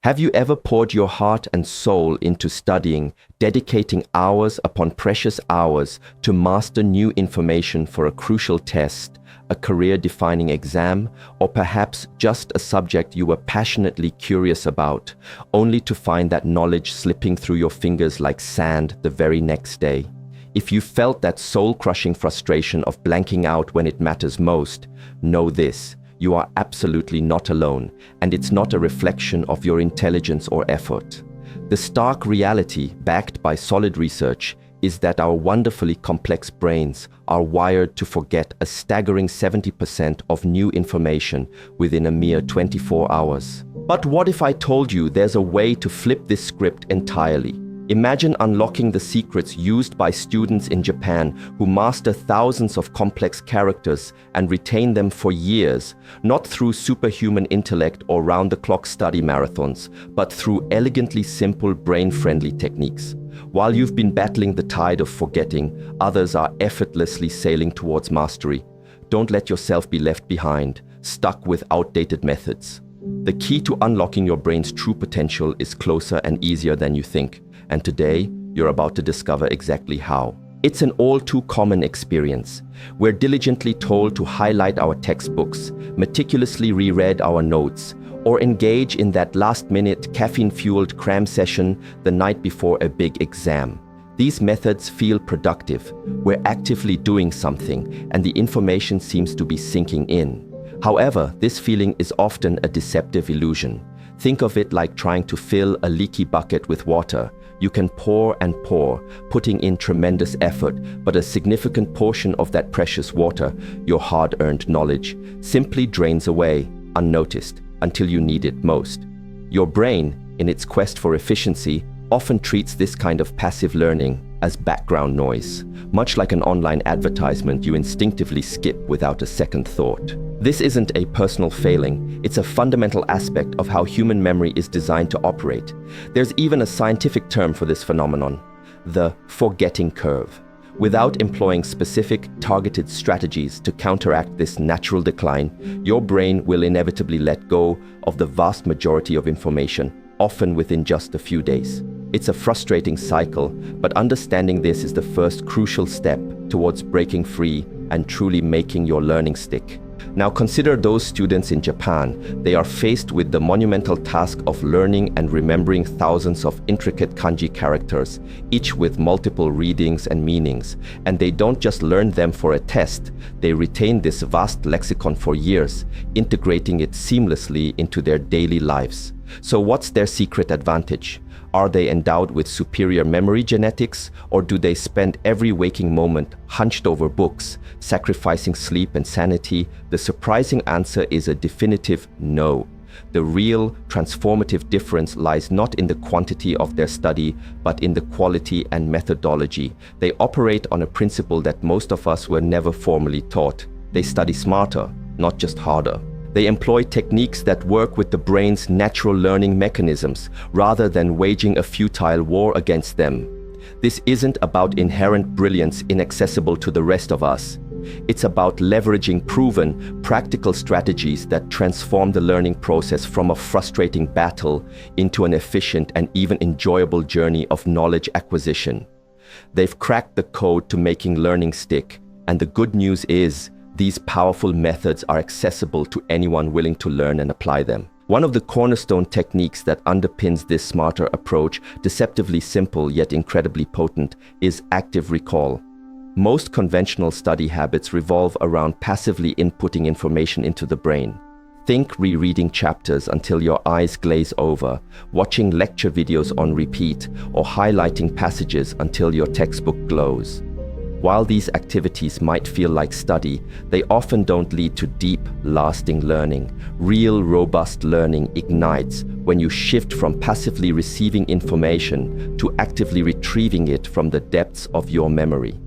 Have you ever poured your heart and soul into studying, dedicating hours upon precious hours to master new information for a crucial test, a career-defining exam, or perhaps just a subject you were passionately curious about, only to find that knowledge slipping through your fingers like sand the very next day? If you felt that soul-crushing frustration of blanking out when it matters most, know this: you are absolutely not alone, and it's not a reflection of your intelligence or effort. The stark reality, backed by solid research, is that our wonderfully complex brains are wired to forget a staggering 70% of new information within a mere 24 hours. But what if I told you there's a way to flip this script entirely? Imagine unlocking the secrets used by students in Japan who master thousands of complex characters and retain them for years, not through superhuman intellect or round-the-clock study marathons, but through elegantly simple brain-friendly techniques. While you've been battling the tide of forgetting, others are effortlessly sailing towards mastery. Don't let yourself be left behind, stuck with outdated methods. The key to unlocking your brain's true potential is closer and easier than you think. And today, you're about to discover exactly how. It's an all-too-common experience. We're diligently told to highlight our textbooks, meticulously reread our notes, or engage in that last-minute caffeine-fueled cram session the night before a big exam. These methods feel productive. We're actively doing something, and the information seems to be sinking in. However, this feeling is often a deceptive illusion. Think of it like trying to fill a leaky bucket with water. You can pour and pour, putting in tremendous effort, but a significant portion of that precious water, your hard-earned knowledge, simply drains away, unnoticed, until you need it most. Your brain, in its quest for efficiency, often treats this kind of passive learning as background noise, much like an online advertisement you instinctively skip without a second thought. This isn't a personal failing, it's a fundamental aspect of how human memory is designed to operate. There's even a scientific term for this phenomenon: the forgetting curve. Without employing specific, targeted strategies to counteract this natural decline, your brain will inevitably let go of the vast majority of information, often within just a few days. It's a frustrating cycle, but understanding this is the first crucial step towards breaking free and truly making your learning stick. Now consider those students in Japan. They are faced with the monumental task of learning and remembering thousands of intricate kanji characters, each with multiple readings and meanings. And they don't just learn them for a test, they retain this vast lexicon for years, integrating it seamlessly into their daily lives. So what's their secret advantage? Are they endowed with superior memory genetics, or do they spend every waking moment hunched over books, sacrificing sleep and sanity? The surprising answer is a definitive no. The real, transformative difference lies not in the quantity of their study, but in the quality and methodology. They operate on a principle that most of us were never formally taught. They study smarter, not just harder. They employ techniques that work with the brain's natural learning mechanisms, rather than waging a futile war against them. This isn't about inherent brilliance inaccessible to the rest of us. It's about leveraging proven, practical strategies that transform the learning process from a frustrating battle into an efficient and even enjoyable journey of knowledge acquisition. They've cracked the code to making learning stick, and the good news is, these powerful methods are accessible to anyone willing to learn and apply them. One of the cornerstone techniques that underpins this smarter approach, deceptively simple yet incredibly potent, is active recall. Most conventional study habits revolve around passively inputting information into the brain. Think rereading chapters until your eyes glaze over, watching lecture videos on repeat, or highlighting passages until your textbook glows. While these activities might feel like study, they often don't lead to deep, lasting learning. Real, robust learning ignites when you shift from passively receiving information to actively retrieving it from the depths of your memory.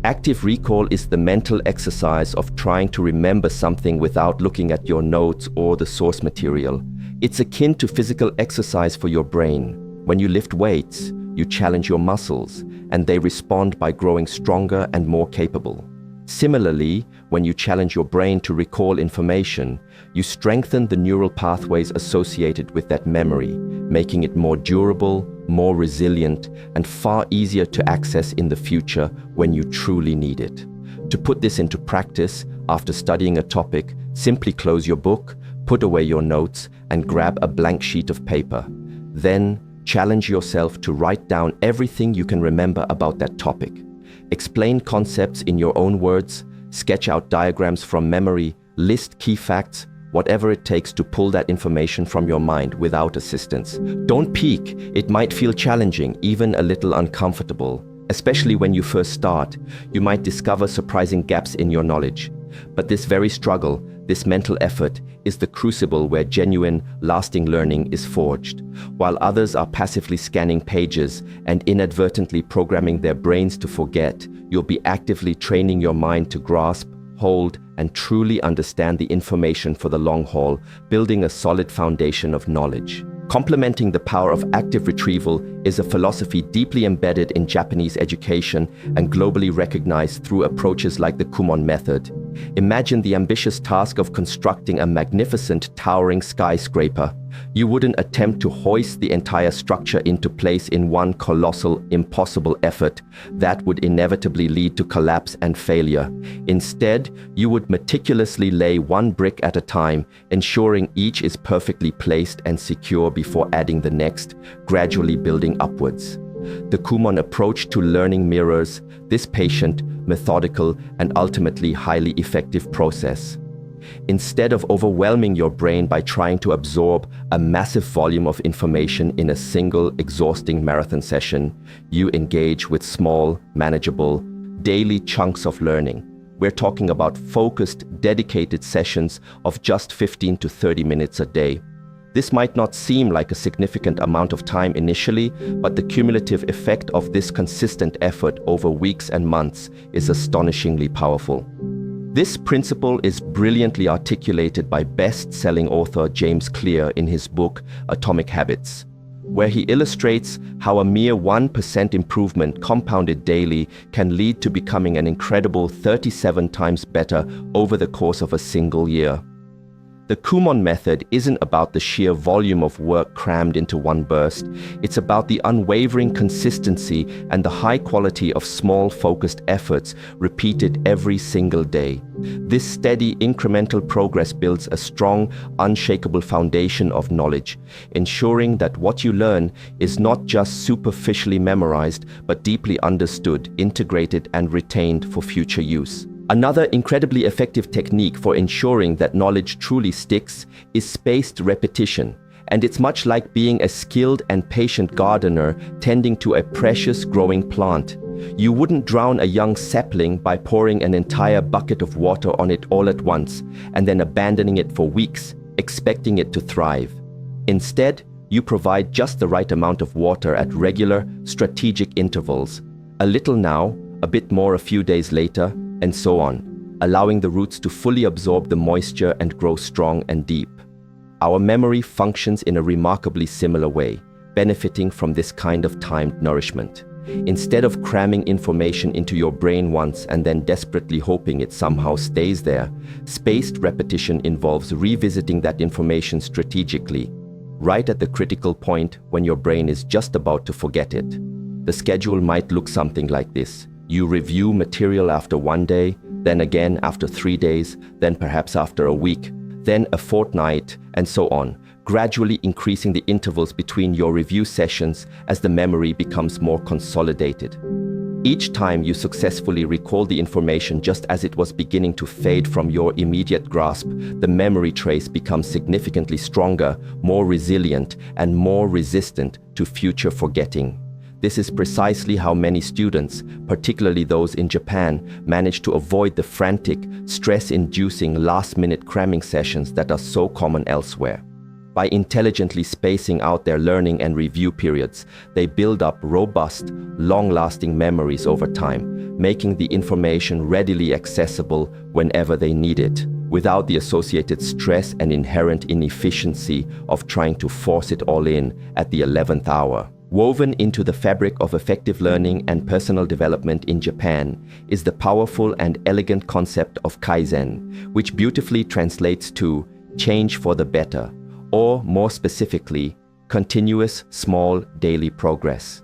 Active recall is the mental exercise of trying to remember something without looking at your notes or the source material. It's akin to physical exercise for your brain. When you lift weights, you challenge your muscles, and they respond by growing stronger and more capable. Similarly, when you challenge your brain to recall information, you strengthen the neural pathways associated with that memory, making it more durable, more resilient, and far easier to access in the future when you truly need it. To put this into practice, after studying a topic, simply close your book, put away your notes, and grab a blank sheet of paper. Then, challenge yourself to write down everything you can remember about that topic. Explain concepts in your own words, sketch out diagrams from memory, list key facts, whatever it takes to pull that information from your mind without assistance. Don't peek. It might feel challenging, even a little uncomfortable. Especially when you first start, you might discover surprising gaps in your knowledge. But this very struggle, this mental effort, is the crucible where genuine, lasting learning is forged. While others are passively scanning pages and inadvertently programming their brains to forget, you'll be actively training your mind to grasp, hold, and truly understand the information for the long haul, building a solid foundation of knowledge. Complementing the power of active retrieval is a philosophy deeply embedded in Japanese education and globally recognized through approaches like the Kumon method. Imagine the ambitious task of constructing a magnificent, towering skyscraper. You wouldn't attempt to hoist the entire structure into place in one colossal, impossible effort. That would inevitably lead to collapse and failure. Instead, you would meticulously lay one brick at a time, ensuring each is perfectly placed and secure before adding the next, gradually building upwards. The Kumon approach to learning mirrors this patient, methodical, and ultimately highly effective process. Instead of overwhelming your brain by trying to absorb a massive volume of information in a single, exhausting marathon session, you engage with small, manageable, daily chunks of learning. We're talking about focused, dedicated sessions of just 15 to 30 minutes a day. This might not seem like a significant amount of time initially, but the cumulative effect of this consistent effort over weeks and months is astonishingly powerful. This principle is brilliantly articulated by best-selling author James Clear in his book Atomic Habits, where he illustrates how a mere 1% improvement compounded daily can lead to becoming an incredible 37 times better over the course of a single year. The Kumon method isn't about the sheer volume of work crammed into one burst. It's about the unwavering consistency and the high quality of small, focused efforts repeated every single day. This steady, incremental progress builds a strong, unshakable foundation of knowledge, ensuring that what you learn is not just superficially memorized, but deeply understood, integrated, and retained for future use. Another incredibly effective technique for ensuring that knowledge truly sticks is spaced repetition, and it's much like being a skilled and patient gardener tending to a precious growing plant. You wouldn't drown a young sapling by pouring an entire bucket of water on it all at once and then abandoning it for weeks, expecting it to thrive. Instead, you provide just the right amount of water at regular, strategic intervals. A little now, a bit more a few days later, and so on, allowing the roots to fully absorb the moisture and grow strong and deep. Our memory functions in a remarkably similar way, benefiting from this kind of timed nourishment. Instead of cramming information into your brain once and then desperately hoping it somehow stays there, spaced repetition involves revisiting that information strategically, right at the critical point when your brain is just about to forget it. The schedule might look something like this. You review material after 1 day, then again after 3 days, then perhaps after a week, then a fortnight, and so on, gradually increasing the intervals between your review sessions as the memory becomes more consolidated. Each time you successfully recall the information just as it was beginning to fade from your immediate grasp, the memory trace becomes significantly stronger, more resilient, and more resistant to future forgetting. This is precisely how many students, particularly those in Japan, manage to avoid the frantic, stress-inducing last-minute cramming sessions that are so common elsewhere. By intelligently spacing out their learning and review periods, they build up robust, long-lasting memories over time, making the information readily accessible whenever they need it, without the associated stress and inherent inefficiency of trying to force it all in at the 11th hour. Woven into the fabric of effective learning and personal development in Japan is the powerful and elegant concept of Kaizen, which beautifully translates to change for the better, or more specifically, continuous small daily progress.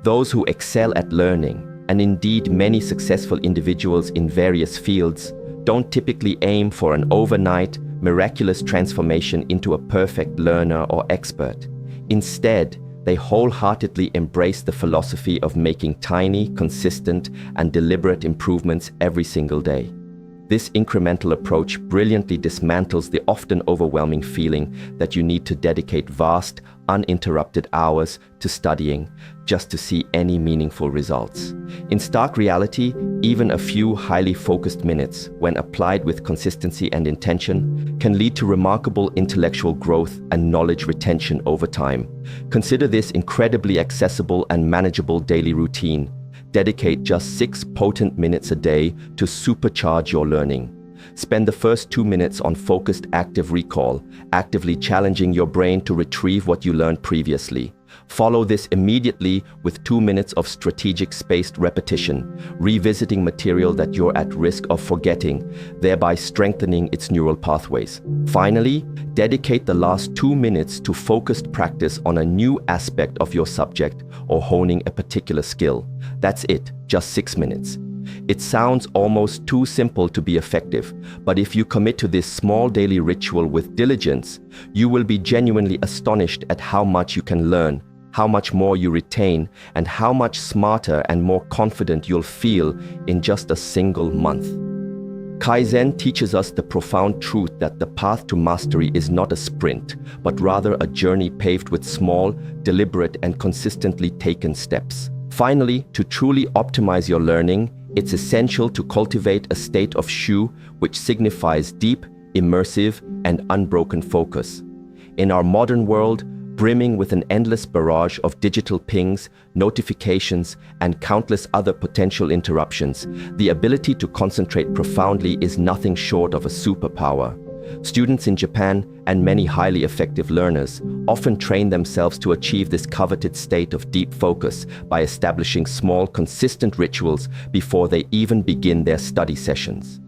Those who excel at learning, and indeed many successful individuals in various fields, don't typically aim for an overnight, miraculous transformation into a perfect learner or expert. Instead, they wholeheartedly embrace the philosophy of making tiny, consistent, and deliberate improvements every single day. This incremental approach brilliantly dismantles the often overwhelming feeling that you need to dedicate vast, uninterrupted hours to studying just to see any meaningful results. In stark reality, even a few highly focused minutes, when applied with consistency and intention, can lead to remarkable intellectual growth and knowledge retention over time. Consider this incredibly accessible and manageable daily routine. Dedicate just 6 potent minutes a day to supercharge your learning. Spend the first 2 minutes on focused active recall, actively challenging your brain to retrieve what you learned previously. Follow this immediately with 2 minutes of strategic spaced repetition, revisiting material that you're at risk of forgetting, thereby strengthening its neural pathways. Finally, dedicate the last 2 minutes to focused practice on a new aspect of your subject or honing a particular skill. That's it, just 6 minutes. It sounds almost too simple to be effective, but if you commit to this small daily ritual with diligence, you will be genuinely astonished at how much you can learn, how much more you retain, and how much smarter and more confident you'll feel in just a single month. Kaizen teaches us the profound truth that the path to mastery is not a sprint, but rather a journey paved with small, deliberate, and consistently taken steps. Finally, to truly optimize your learning, it's essential to cultivate a state of shu, which signifies deep, immersive, and unbroken focus. In our modern world, brimming with an endless barrage of digital pings, notifications, and countless other potential interruptions, the ability to concentrate profoundly is nothing short of a superpower. Students in Japan and many highly effective learners often train themselves to achieve this coveted state of deep focus by establishing small, consistent rituals before they even begin their study sessions.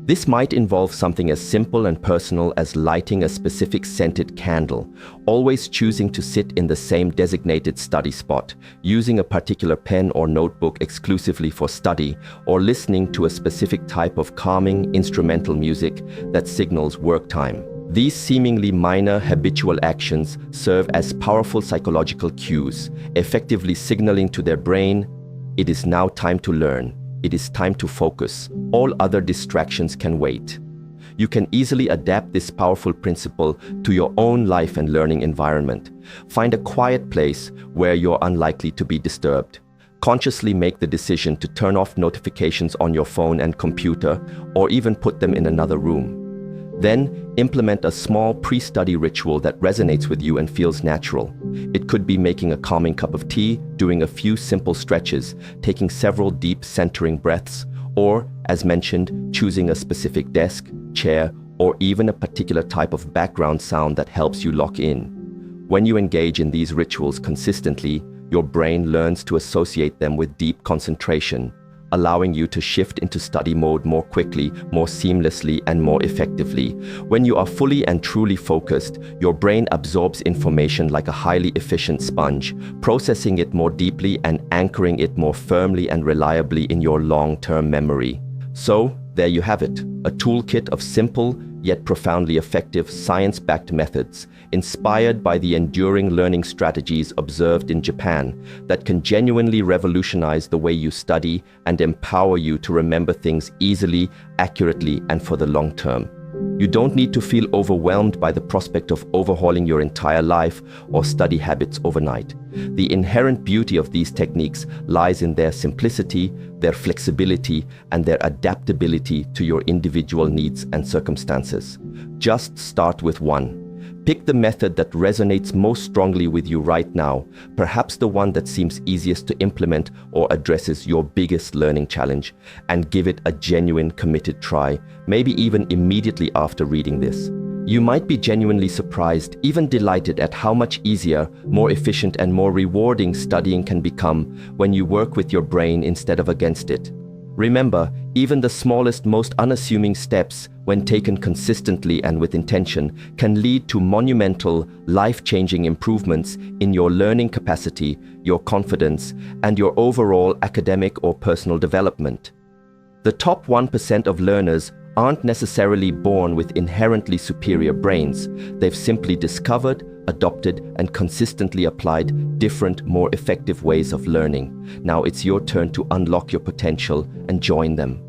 This might involve something as simple and personal as lighting a specific scented candle, always choosing to sit in the same designated study spot, using a particular pen or notebook exclusively for study, or listening to a specific type of calming instrumental music that signals work time. These seemingly minor habitual actions serve as powerful psychological cues, effectively signaling to their brain, "It is now time to learn. It is time to focus. All other distractions can wait." You can easily adapt this powerful principle to your own life and learning environment. Find a quiet place where you're unlikely to be disturbed. Consciously make the decision to turn off notifications on your phone and computer, or even put them in another room. Then, implement a small pre-study ritual that resonates with you and feels natural. It could be making a calming cup of tea, doing a few simple stretches, taking several deep centering breaths, or, as mentioned, choosing a specific desk, chair, or even a particular type of background sound that helps you lock in. When you engage in these rituals consistently, your brain learns to associate them with deep concentration, allowing you to shift into study mode more quickly, more seamlessly, and more effectively. When you are fully and truly focused, your brain absorbs information like a highly efficient sponge, processing it more deeply and anchoring it more firmly and reliably in your long-term memory. So, there you have it, a toolkit of simple, yet profoundly effective science-backed methods, inspired by the enduring learning strategies observed in Japan, that can genuinely revolutionize the way you study and empower you to remember things easily, accurately, and for the long term. You don't need to feel overwhelmed by the prospect of overhauling your entire life or study habits overnight. The inherent beauty of these techniques lies in their simplicity, their flexibility, and their adaptability to your individual needs and circumstances. Just start with one. Pick the method that resonates most strongly with you right now, perhaps the one that seems easiest to implement or addresses your biggest learning challenge, and give it a genuine, committed try, maybe even immediately after reading this. You might be genuinely surprised, even delighted at how much easier, more efficient, and more rewarding studying can become when you work with your brain instead of against it. Remember, even the smallest, most unassuming steps, when taken consistently and with intention, can lead to monumental, life-changing improvements in your learning capacity, your confidence, and your overall academic or personal development. The top 1% of learners aren't necessarily born with inherently superior brains. They've simply discovered, adopted, and consistently applied different, more effective ways of learning. Now it's your turn to unlock your potential and join them.